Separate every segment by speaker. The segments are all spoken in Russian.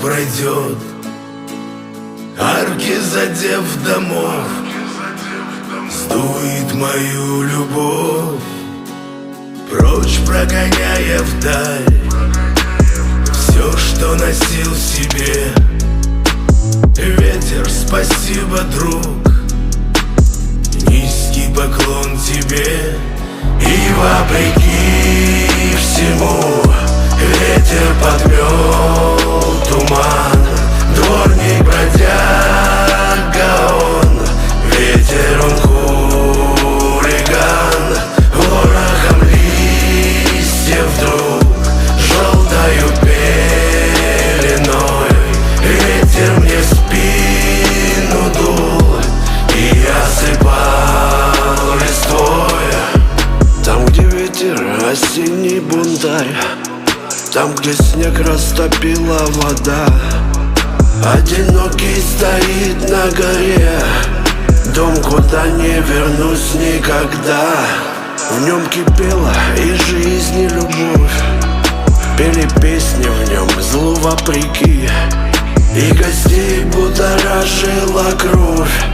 Speaker 1: пройдет, арки задев домов, сдует мою любовь, прочь прогоняя вдаль все, что носил в себе. Ветер, спасибо, друг, низкий поклон тебе. И вопреки всему ветер подмел туман, дворник бродяга он, ветер он хулиган. Ворохом листьев вдруг желтою пеленой ветер мне в спину дул и осыпал листвой. Там, где ветер, осенний бунтарь, там, где снег растопила вода, одинокий стоит на горе дом, куда не вернусь никогда. В нем кипела и жизнь, и любовь, пели песни в нем злу вопреки, и гостей будоражила кровь.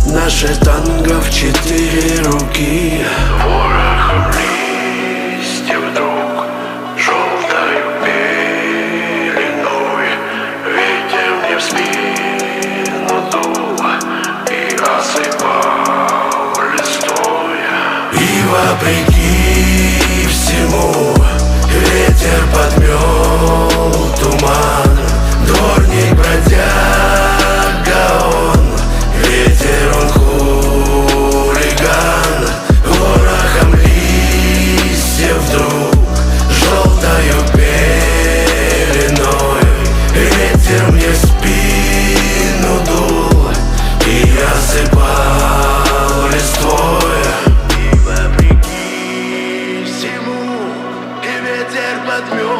Speaker 1: Наше танго в 4 руки. Ворохом листьев вдруг желтою пеленой ветер мне в спину дул и осыпал листвой. И вопреки всему ветер подмел туман, дворник бродяга он, ветер он хулиган. Ворохом листьев вдруг желтою пеленой ветер мне в спину дул и осыпал листвой. И вопреки всему и ветер подмел